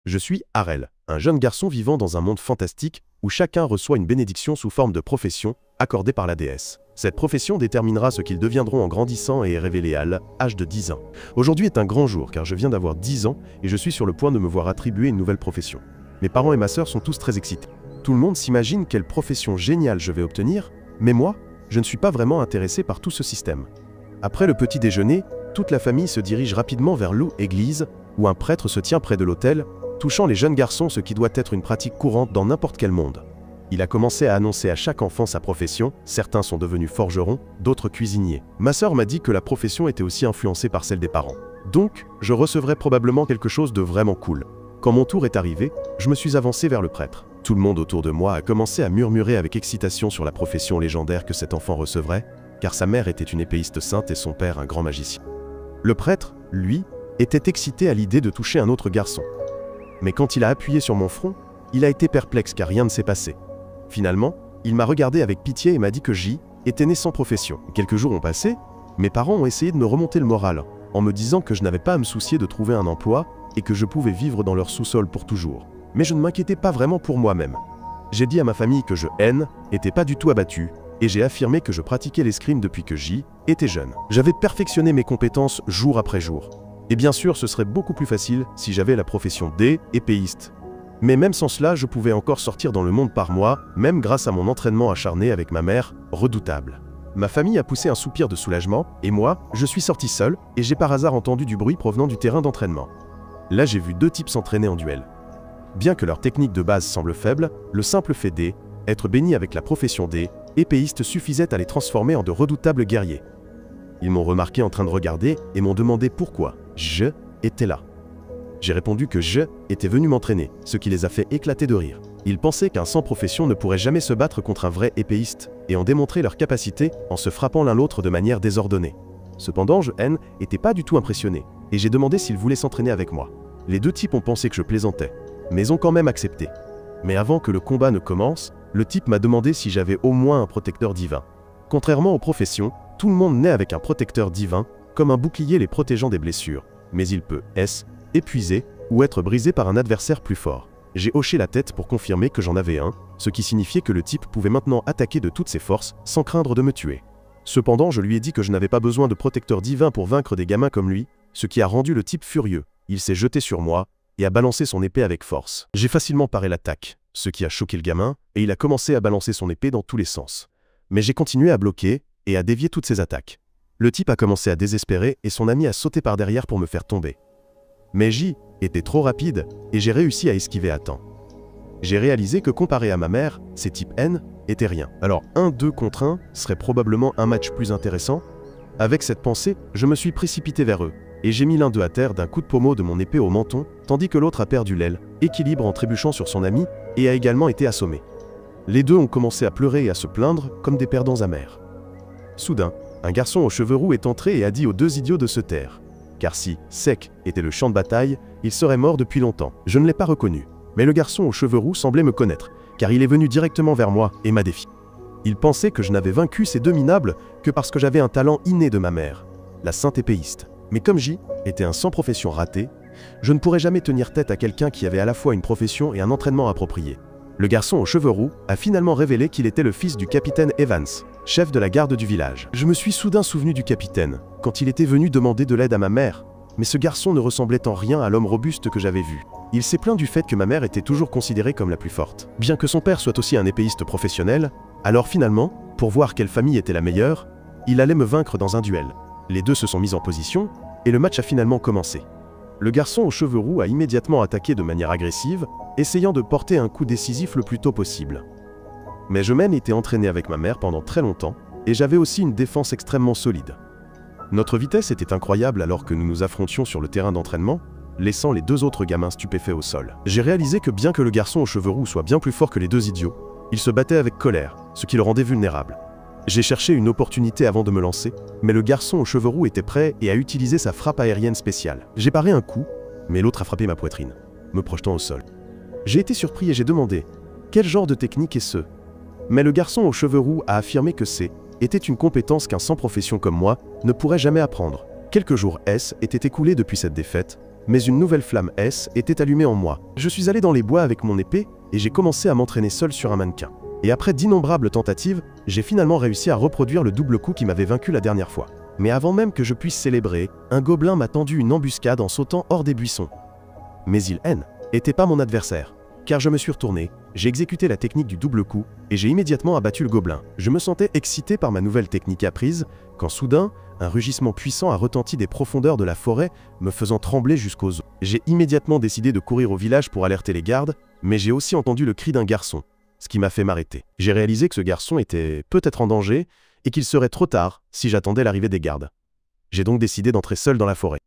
Je suis Harel, un jeune garçon vivant dans un monde fantastique où chacun reçoit une bénédiction sous forme de profession accordée par la déesse. Cette profession déterminera ce qu'ils deviendront en grandissant et est révélée à l'âge de 10 ans. Aujourd'hui est un grand jour car je viens d'avoir 10 ans et je suis sur le point de me voir attribuer une nouvelle profession. Mes parents et ma sœur sont tous très excités. Tout le monde s'imagine quelle profession géniale je vais obtenir, mais moi, je ne suis pas vraiment intéressé par tout ce système. Après le petit déjeuner, toute la famille se dirige rapidement vers l'église, où un prêtre se tient près de l'autel, touchant les jeunes garçons, ce qui doit être une pratique courante dans n'importe quel monde. Il a commencé à annoncer à chaque enfant sa profession, certains sont devenus forgerons, d'autres cuisiniers. Ma sœur m'a dit que la profession était aussi influencée par celle des parents. Donc, je recevrais probablement quelque chose de vraiment cool. Quand mon tour est arrivé, je me suis avancé vers le prêtre. Tout le monde autour de moi a commencé à murmurer avec excitation sur la profession légendaire que cet enfant recevrait, car sa mère était une épéiste sainte et son père un grand magicien. Le prêtre, lui, était excité à l'idée de toucher un autre garçon. Mais quand il a appuyé sur mon front, il a été perplexe car rien ne s'est passé. Finalement, il m'a regardé avec pitié et m'a dit que J était né sans profession. Quelques jours ont passé, mes parents ont essayé de me remonter le moral, en me disant que je n'avais pas à me soucier de trouver un emploi et que je pouvais vivre dans leur sous-sol pour toujours. Mais je ne m'inquiétais pas vraiment pour moi-même. J'ai dit à ma famille que je n'étais pas du tout abattu, et j'ai affirmé que je pratiquais l'escrime depuis que J était jeune. J'avais perfectionné mes compétences jour après jour. Et bien sûr, ce serait beaucoup plus facile si j'avais la profession d'épéiste. Mais même sans cela, je pouvais encore sortir dans le monde par moi, même grâce à mon entraînement acharné avec ma mère, redoutable. Ma famille a poussé un soupir de soulagement, et moi, je suis sorti seul, et j'ai par hasard entendu du bruit provenant du terrain d'entraînement. Là, j'ai vu deux types s'entraîner en duel. Bien que leur technique de base semble faible, le simple fait d'être béni avec la profession d'épéiste suffisait à les transformer en de redoutables guerriers. Ils m'ont remarqué en train de regarder et m'ont demandé pourquoi je étais là. J'ai répondu que je étais venu m'entraîner, ce qui les a fait éclater de rire. Ils pensaient qu'un sans profession ne pourrait jamais se battre contre un vrai épéiste et ont démontré leur capacité en se frappant l'un l'autre de manière désordonnée. Cependant, je n'étais pas du tout impressionné et j'ai demandé s'ils voulaient s'entraîner avec moi. Les deux types ont pensé que je plaisantais, mais ont quand même accepté. Mais avant que le combat ne commence, le type m'a demandé si j'avais au moins un protecteur divin. Contrairement aux professions, tout le monde naît avec un protecteur divin, comme un bouclier les protégeant des blessures, mais il peut épuisé ou être brisé par un adversaire plus fort. J'ai hoché la tête pour confirmer que j'en avais un, ce qui signifiait que le type pouvait maintenant attaquer de toutes ses forces sans craindre de me tuer. Cependant, je lui ai dit que je n'avais pas besoin de protecteur divin pour vaincre des gamins comme lui, ce qui a rendu le type furieux. Il s'est jeté sur moi et a balancé son épée avec force. J'ai facilement paré l'attaque, ce qui a choqué le gamin, et il a commencé à balancer son épée dans tous les sens. Mais j'ai continué à bloquer et à dévier toutes ses attaques. Le type a commencé à désespérer et son ami a sauté par derrière pour me faire tomber. Mais J était trop rapide et j'ai réussi à esquiver à temps. J'ai réalisé que comparé à ma mère, ces types N étaient rien. Alors 1-2 contre 1 serait probablement un match plus intéressant. Avec cette pensée, je me suis précipité vers eux et j'ai mis l'un d'eux à terre d'un coup de pommeau de mon épée au menton, tandis que l'autre a perdu l'équilibre en trébuchant sur son ami et a également été assommé. Les deux ont commencé à pleurer et à se plaindre comme des perdants amers. Soudain, un garçon aux cheveux roux est entré et a dit aux deux idiots de se taire. Car si sec était le champ de bataille, il serait mort depuis longtemps. Je ne l'ai pas reconnu, mais le garçon aux cheveux roux semblait me connaître, car il est venu directement vers moi et m'a défié. Il pensait que je n'avais vaincu ces deux minables que parce que j'avais un talent inné de ma mère, la sainte épéiste. Mais comme J était un sans profession raté, je ne pourrais jamais tenir tête à quelqu'un qui avait à la fois une profession et un entraînement approprié. Le garçon aux cheveux roux a finalement révélé qu'il était le fils du capitaine Evans, chef de la garde du village. Je me suis soudain souvenu du capitaine, quand il était venu demander de l'aide à ma mère, mais ce garçon ne ressemblait en rien à l'homme robuste que j'avais vu. Il s'est plaint du fait que ma mère était toujours considérée comme la plus forte. Bien que son père soit aussi un épéiste professionnel, alors finalement, pour voir quelle famille était la meilleure, il allait me vaincre dans un duel. Les deux se sont mis en position, et le match a finalement commencé. Le garçon aux cheveux roux a immédiatement attaqué de manière agressive, essayant de porter un coup décisif le plus tôt possible. Mais je été entraîné avec ma mère pendant très longtemps, et j'avais aussi une défense extrêmement solide. Notre vitesse était incroyable alors que nous nous affrontions sur le terrain d'entraînement, laissant les deux autres gamins stupéfaits au sol. J'ai réalisé que bien que le garçon aux cheveux roux soit bien plus fort que les deux idiots, il se battait avec colère, ce qui le rendait vulnérable. J'ai cherché une opportunité avant de me lancer, mais le garçon aux cheveux roux était prêt et a utilisé sa frappe aérienne spéciale. J'ai paré un coup, mais l'autre a frappé ma poitrine, me projetant au sol. J'ai été surpris et j'ai demandé « Quel genre de technique est ce ?» Mais le garçon aux cheveux roux a affirmé que était une compétence qu'un sans profession comme moi ne pourrait jamais apprendre. Quelques jours étaient écoulés depuis cette défaite, mais une nouvelle flamme S était allumée en moi. Je suis allé dans les bois avec mon épée et j'ai commencé à m'entraîner seul sur un mannequin. Et après d'innombrables tentatives, j'ai finalement réussi à reproduire le double coup qui m'avait vaincu la dernière fois. Mais avant même que je puisse célébrer, un gobelin m'a tendu une embuscade en sautant hors des buissons. Mais il n'était pas mon adversaire, car je me suis retourné, j'ai exécuté la technique du double coup et j'ai immédiatement abattu le gobelin. Je me sentais excité par ma nouvelle technique apprise, quand soudain, un rugissement puissant a retenti des profondeurs de la forêt, me faisant trembler jusqu'aux os. J'ai immédiatement décidé de courir au village pour alerter les gardes, mais j'ai aussi entendu le cri d'un garçon, ce qui m'a fait m'arrêter. J'ai réalisé que ce garçon était peut-être en danger et qu'il serait trop tard si j'attendais l'arrivée des gardes. J'ai donc décidé d'entrer seul dans la forêt.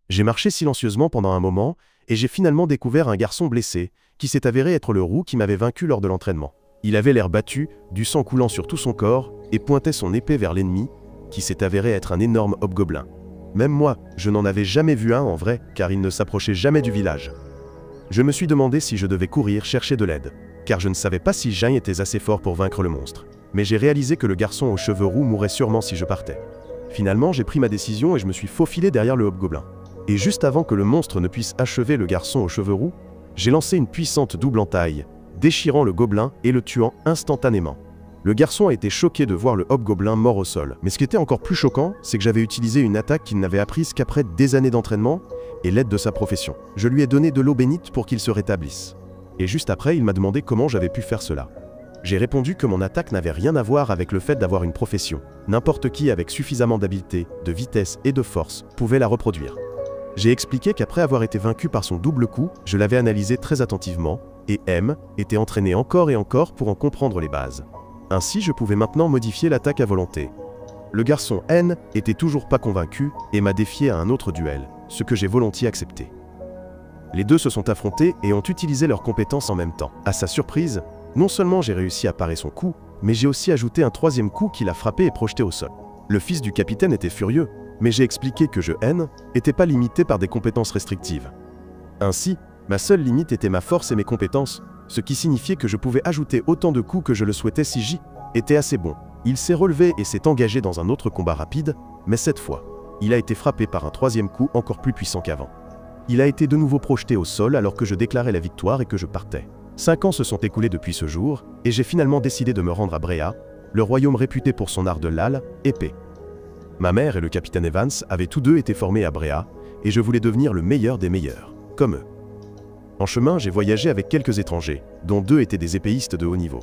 J'ai marché silencieusement pendant un moment et j'ai finalement découvert un garçon blessé qui s'est avéré être le roux qui m'avait vaincu lors de l'entraînement. Il avait l'air battu, du sang coulant sur tout son corps et pointait son épée vers l'ennemi, qui s'est avéré être un énorme hobgoblin. Même moi, je n'en avais jamais vu un en vrai, car il ne s'approchait jamais du village. Je me suis demandé si je devais courir chercher de l'aide, car je ne savais pas si Jain était assez fort pour vaincre le monstre. Mais j'ai réalisé que le garçon aux cheveux roux mourrait sûrement si je partais. Finalement, j'ai pris ma décision et je me suis faufilé derrière le hobgoblin. Et juste avant que le monstre ne puisse achever le garçon aux cheveux roux, j'ai lancé une puissante double entaille, déchirant le gobelin et le tuant instantanément. Le garçon a été choqué de voir le hobgoblin mort au sol. Mais ce qui était encore plus choquant, c'est que j'avais utilisé une attaque qu'il n'avait apprise qu'après des années d'entraînement et l'aide de sa profession. Je lui ai donné de l'eau bénite pour qu'il se rétablisse. Et juste après, il m'a demandé comment j'avais pu faire cela. J'ai répondu que mon attaque n'avait rien à voir avec le fait d'avoir une profession. N'importe qui avec suffisamment d'habileté, de vitesse et de force pouvait la reproduire. J'ai expliqué qu'après avoir été vaincu par son double coup, je l'avais analysé très attentivement, et M était entraîné encore et encore pour en comprendre les bases. Ainsi, je pouvais maintenant modifier l'attaque à volonté. Le garçon N était toujours pas convaincu et m'a défié à un autre duel, ce que j'ai volontiers accepté. Les deux se sont affrontés et ont utilisé leurs compétences en même temps. À sa surprise, non seulement j'ai réussi à parer son coup, mais j'ai aussi ajouté un troisième coup qui l'a frappé et projeté au sol. Le fils du capitaine était furieux, mais j'ai expliqué que je N n'était pas limité par des compétences restrictives. Ainsi, ma seule limite était ma force et mes compétences, ce qui signifiait que je pouvais ajouter autant de coups que je le souhaitais si J était assez bon. Il s'est relevé et s'est engagé dans un autre combat rapide, mais cette fois, il a été frappé par un troisième coup encore plus puissant qu'avant. Il a été de nouveau projeté au sol alors que je déclarais la victoire et que je partais. 5 ans se sont écoulés depuis ce jour, et j'ai finalement décidé de me rendre à Bréa, le royaume réputé pour son art de l'âle, épée. Ma mère et le capitaine Evans avaient tous deux été formés à Bréa, et je voulais devenir le meilleur des meilleurs, comme eux. En chemin, j'ai voyagé avec quelques étrangers, dont 2 étaient des épéistes de haut niveau.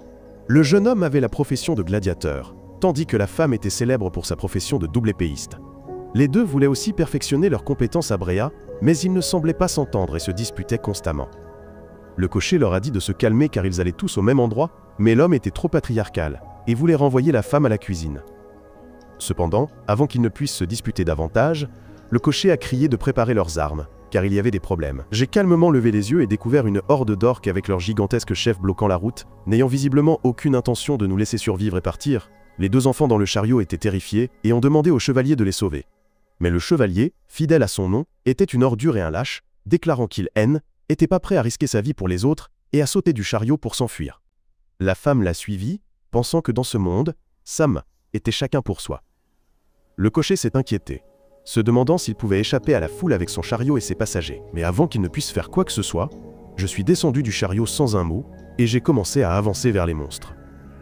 Le jeune homme avait la profession de gladiateur, tandis que la femme était célèbre pour sa profession de double épéiste. Les deux voulaient aussi perfectionner leurs compétences à Bréa, mais ils ne semblaient pas s'entendre et se disputaient constamment. Le cocher leur a dit de se calmer car ils allaient tous au même endroit, mais l'homme était trop patriarcal et voulait renvoyer la femme à la cuisine. Cependant, avant qu'ils ne puissent se disputer davantage, le cocher a crié de préparer leurs armes, car il y avait des problèmes. J'ai calmement levé les yeux et découvert une horde d'orques avec leur gigantesque chef bloquant la route, n'ayant visiblement aucune intention de nous laisser survivre et partir. Les 2 enfants dans le chariot étaient terrifiés et ont demandé au chevalier de les sauver. Mais le chevalier, fidèle à son nom, était une ordure et un lâche, déclarant qu'il n'était pas prêt à risquer sa vie pour les autres et à sauter du chariot pour s'enfuir. La femme l'a suivi, pensant que dans ce monde, Sam était chacun pour soi. Le cocher s'est inquiété, se demandant s'il pouvait échapper à la foule avec son chariot et ses passagers. Mais avant qu'il ne puisse faire quoi que ce soit, je suis descendu du chariot sans un mot et j'ai commencé à avancer vers les monstres.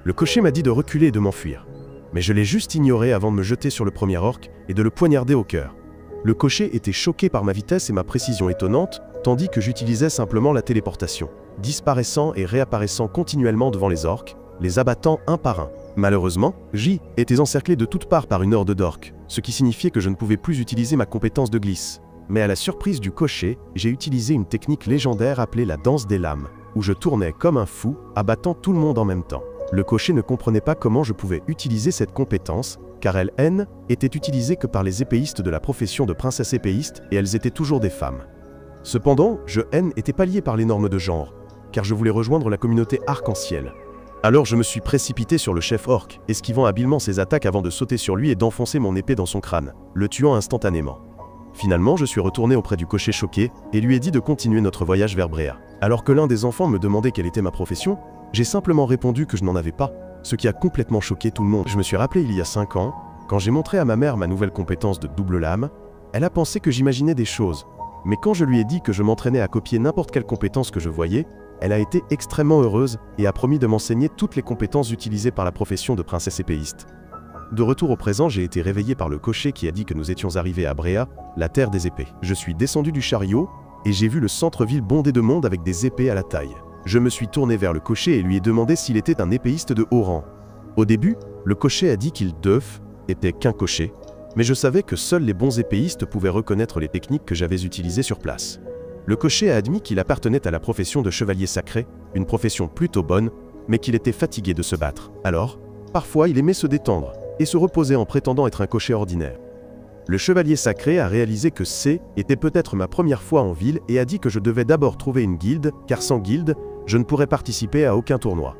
Le cocher m'a dit de reculer et de m'enfuir, mais je l'ai juste ignoré avant de me jeter sur le premier orc et de le poignarder au cœur. Le cocher était choqué par ma vitesse et ma précision étonnante, tandis que j'utilisais simplement la téléportation, disparaissant et réapparaissant continuellement devant les orques, les abattant un par un. Malheureusement, J était encerclé de toutes parts par une horde d'orques, ce qui signifiait que je ne pouvais plus utiliser ma compétence de glisse. Mais à la surprise du cocher, j'ai utilisé une technique légendaire appelée la danse des lames, où je tournais comme un fou, abattant tout le monde en même temps. Le cocher ne comprenait pas comment je pouvais utiliser cette compétence, car elle était utilisée que par les épéistes de la profession de princesse épéiste et elles étaient toujours des femmes. Cependant, je n'étais pas lié par les normes de genre, car je voulais rejoindre la communauté arc-en-ciel. Alors je me suis précipité sur le chef orc, esquivant habilement ses attaques avant de sauter sur lui et d'enfoncer mon épée dans son crâne, le tuant instantanément. Finalement, je suis retourné auprès du cocher choqué et lui ai dit de continuer notre voyage vers Bréa. Alors que l'un des enfants me demandait quelle était ma profession, j'ai simplement répondu que je n'en avais pas, ce qui a complètement choqué tout le monde. Je me suis rappelé il y a 5 ans, quand j'ai montré à ma mère ma nouvelle compétence de double lame, elle a pensé que j'imaginais des choses, Mais quand je lui ai dit que je m'entraînais à copier n'importe quelle compétence que je voyais, elle a été extrêmement heureuse et a promis de m'enseigner toutes les compétences utilisées par la profession de princesse épéiste. De retour au présent, j'ai été réveillé par le cocher qui a dit que nous étions arrivés à Bréa, la terre des épées. Je suis descendu du chariot et j'ai vu le centre-ville bondé de monde avec des épées à la taille. Je me suis tourné vers le cocher et lui ai demandé s'il était un épéiste de haut rang. Au début, le cocher a dit qu'il était qu'un cocher, mais je savais que seuls les bons épéistes pouvaient reconnaître les techniques que j'avais utilisées sur place. Le cocher a admis qu'il appartenait à la profession de chevalier sacré, une profession plutôt bonne, mais qu'il était fatigué de se battre. Alors, parfois il aimait se détendre et se reposer en prétendant être un cocher ordinaire. Le chevalier sacré a réalisé que était peut-être ma première fois en ville et a dit que je devais d'abord trouver une guilde, car sans guilde, je ne pourrais participer à aucun tournoi.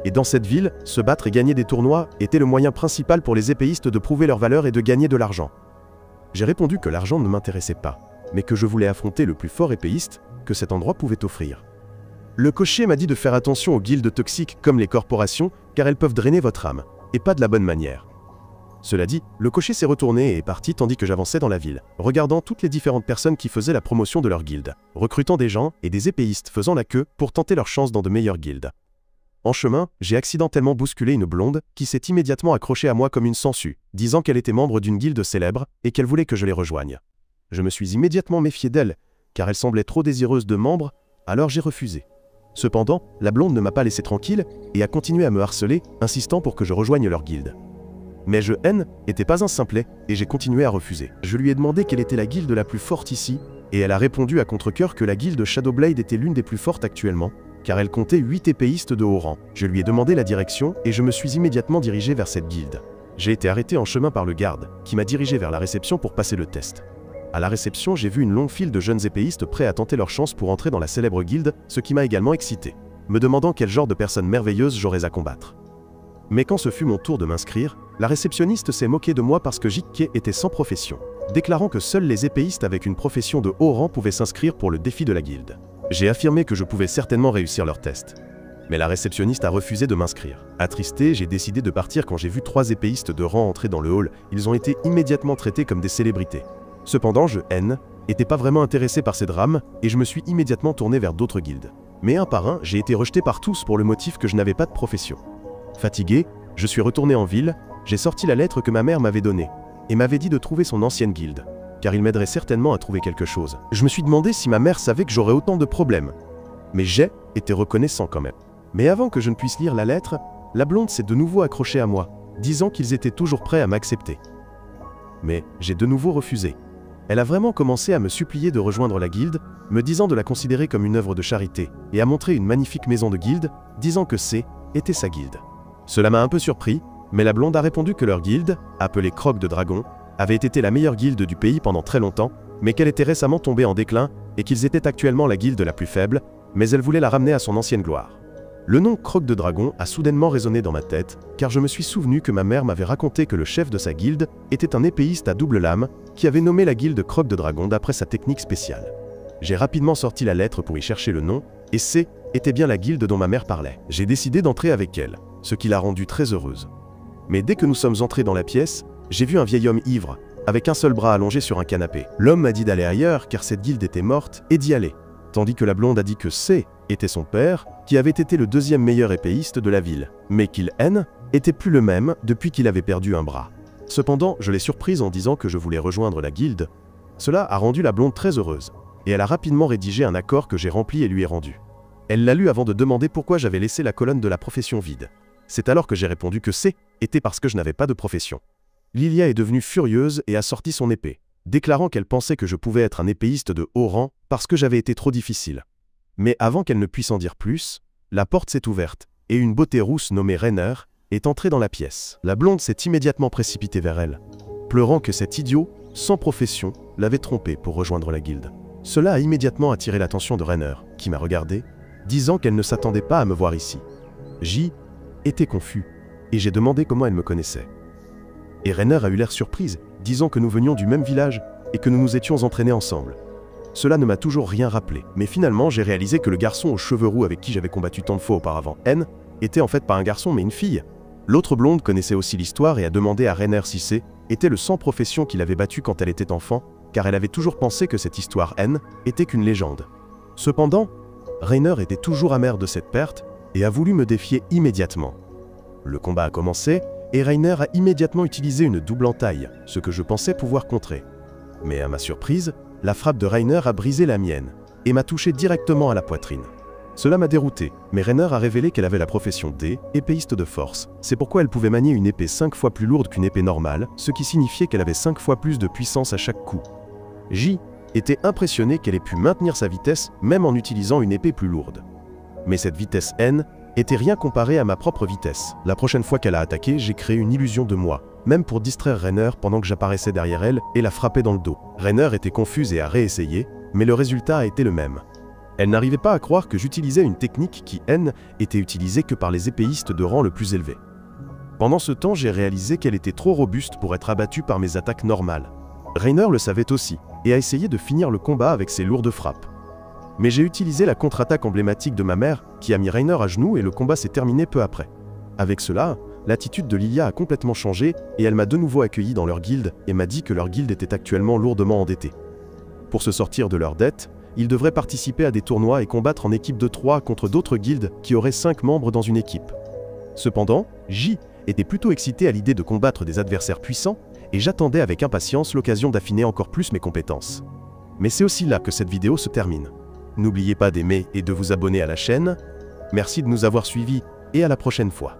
Et dans cette ville, se battre et gagner des tournois était le moyen principal pour les épéistes de prouver leur valeur et de gagner de l'argent. J'ai répondu que l'argent ne m'intéressait pas, mais que je voulais affronter le plus fort épéiste que cet endroit pouvait offrir. Le cocher m'a dit de faire attention aux guildes toxiques comme les corporations, car elles peuvent drainer votre âme, et pas de la bonne manière. Cela dit, le cocher s'est retourné et est parti tandis que j'avançais dans la ville, regardant toutes les différentes personnes qui faisaient la promotion de leur guilde, recrutant des gens et des épéistes faisant la queue pour tenter leur chance dans de meilleures guildes. En chemin, j'ai accidentellement bousculé une blonde qui s'est immédiatement accrochée à moi comme une sangsue, disant qu'elle était membre d'une guilde célèbre et qu'elle voulait que je les rejoigne. Je me suis immédiatement méfié d'elle, car elle semblait trop désireuse de membres, alors j'ai refusé. Cependant, la blonde ne m'a pas laissé tranquille et a continué à me harceler, insistant pour que je rejoigne leur guilde. Mais n'était pas un simplet, et j'ai continué à refuser. Je lui ai demandé quelle était la guilde la plus forte ici, et elle a répondu à contre-cœur que la guilde Shadowblade était l'une des plus fortes actuellement, car elle comptait 8 épéistes de haut rang. Je lui ai demandé la direction, et je me suis immédiatement dirigé vers cette guilde. J'ai été arrêté en chemin par le garde, qui m'a dirigé vers la réception pour passer le test. À la réception, j'ai vu une longue file de jeunes épéistes prêts à tenter leur chance pour entrer dans la célèbre guilde, ce qui m'a également excité, me demandant quel genre de personnes merveilleuses j'aurais à combattre. Mais quand ce fut mon tour de m'inscrire, la réceptionniste s'est moquée de moi parce que J.K. était sans profession, déclarant que seuls les épéistes avec une profession de haut rang pouvaient s'inscrire pour le défi de la guilde. J'ai affirmé que je pouvais certainement réussir leur test. Mais la réceptionniste a refusé de m'inscrire. Attristé, j'ai décidé de partir quand j'ai vu 3 épéistes de rang entrer dans le hall. Ils ont été immédiatement traités comme des célébrités. Cependant, n'était pas vraiment intéressé par ces drames et je me suis immédiatement tourné vers d'autres guildes. Mais un par un, j'ai été rejeté par tous pour le motif que je n'avais pas de profession. Fatigué, je suis retourné en ville, j'ai sorti la lettre que ma mère m'avait donnée et m'avait dit de trouver son ancienne guilde, car il m'aiderait certainement à trouver quelque chose. Je me suis demandé si ma mère savait que j'aurais autant de problèmes. Mais j'ai été reconnaissant quand même. Mais avant que je ne puisse lire la lettre, la blonde s'est de nouveau accrochée à moi, disant qu'ils étaient toujours prêts à m'accepter. Mais j'ai de nouveau refusé. Elle a vraiment commencé à me supplier de rejoindre la guilde, me disant de la considérer comme une œuvre de charité, et à montrer une magnifique maison de guilde, disant que était sa guilde. Cela m'a un peu surpris, mais la blonde a répondu que leur guilde, appelée Croc de Dragon, avait été la meilleure guilde du pays pendant très longtemps, mais qu'elle était récemment tombée en déclin et qu'ils étaient actuellement la guilde la plus faible, mais elle voulait la ramener à son ancienne gloire. Le nom Croc de Dragon a soudainement résonné dans ma tête, car je me suis souvenu que ma mère m'avait raconté que le chef de sa guilde était un épéiste à double lame, qui avait nommé la guilde Croc de Dragon d'après sa technique spéciale. J'ai rapidement sorti la lettre pour y chercher le nom, et était bien la guilde dont ma mère parlait. J'ai décidé d'entrer avec elle, ce qui l'a rendue très heureuse. Mais dès que nous sommes entrés dans la pièce, j'ai vu un vieil homme ivre, avec un seul bras allongé sur un canapé. L'homme m'a dit d'aller ailleurs car cette guilde était morte et d'y aller, tandis que la blonde a dit que était son père, qui avait été le 2e meilleur épéiste de la ville, mais qu'il était plus le même depuis qu'il avait perdu un bras. Cependant, je l'ai surprise en disant que je voulais rejoindre la guilde. Cela a rendu la blonde très heureuse, et elle a rapidement rédigé un accord que j'ai rempli et lui ai rendu. Elle l'a lu avant de demander pourquoi j'avais laissé la colonne de la profession vide. C'est alors que j'ai répondu que était parce que je n'avais pas de profession. Lilia est devenue furieuse et a sorti son épée, déclarant qu'elle pensait que je pouvais être un épéiste de haut rang parce que j'avais été trop difficile. Mais avant qu'elle ne puisse en dire plus, la porte s'est ouverte, et une beauté rousse nommée Rainer est entrée dans la pièce. La blonde s'est immédiatement précipitée vers elle, pleurant que cet idiot, sans profession, l'avait trompée pour rejoindre la guilde. Cela a immédiatement attiré l'attention de Rainer, qui m'a regardé, disant qu'elle ne s'attendait pas à me voir ici. J'étais confus, et j'ai demandé comment elle me connaissait. Et Rainer a eu l'air surprise, disant que nous venions du même village et que nous nous étions entraînés ensemble. Cela ne m'a toujours rien rappelé, mais finalement j'ai réalisé que le garçon aux cheveux roux avec qui j'avais combattu tant de fois auparavant, était en fait pas un garçon mais une fille. L'autre blonde connaissait aussi l'histoire et a demandé à Rainer si était le sans profession qu'il avait battu quand elle était enfant, car elle avait toujours pensé que cette histoire N était qu'une légende. Cependant, Rainer était toujours amer de cette perte et a voulu me défier immédiatement. Le combat a commencé et Rainer a immédiatement utilisé une double entaille, ce que je pensais pouvoir contrer. Mais à ma surprise, la frappe de Rainer a brisé la mienne et m'a touché directement à la poitrine. Cela m'a dérouté, mais Rainer a révélé qu'elle avait la profession D, épéiste de force. C'est pourquoi elle pouvait manier une épée 5 fois plus lourde qu'une épée normale, ce qui signifiait qu'elle avait 5 fois plus de puissance à chaque coup. J était impressionné qu'elle ait pu maintenir sa vitesse même en utilisant une épée plus lourde. Mais cette vitesse N était rien comparée à ma propre vitesse. La prochaine fois qu'elle a attaqué, j'ai créé une illusion de moi, même pour distraire Rainer pendant que j'apparaissais derrière elle et la frapper dans le dos. Rainer était confuse et a réessayé, mais le résultat a été le même. Elle n'arrivait pas à croire que j'utilisais une technique qui, N, était utilisée que par les épéistes de rang le plus élevé. Pendant ce temps, j'ai réalisé qu'elle était trop robuste pour être abattue par mes attaques normales. Rainer le savait aussi, et a essayé de finir le combat avec ses lourdes frappes. Mais j'ai utilisé la contre-attaque emblématique de ma mère, qui a mis Rainer à genoux et le combat s'est terminé peu après. Avec cela, l'attitude de Lilia a complètement changé et elle m'a de nouveau accueilli dans leur guilde et m'a dit que leur guilde était actuellement lourdement endettée. Pour se sortir de leurs dettes, ils devraient participer à des tournois et combattre en équipe de 3 contre d'autres guildes qui auraient 5 membres dans une équipe. Cependant, J était plutôt excité à l'idée de combattre des adversaires puissants et j'attendais avec impatience l'occasion d'affiner encore plus mes compétences. Mais c'est aussi là que cette vidéo se termine. N'oubliez pas d'aimer et de vous abonner à la chaîne. Merci de nous avoir suivis et à la prochaine fois.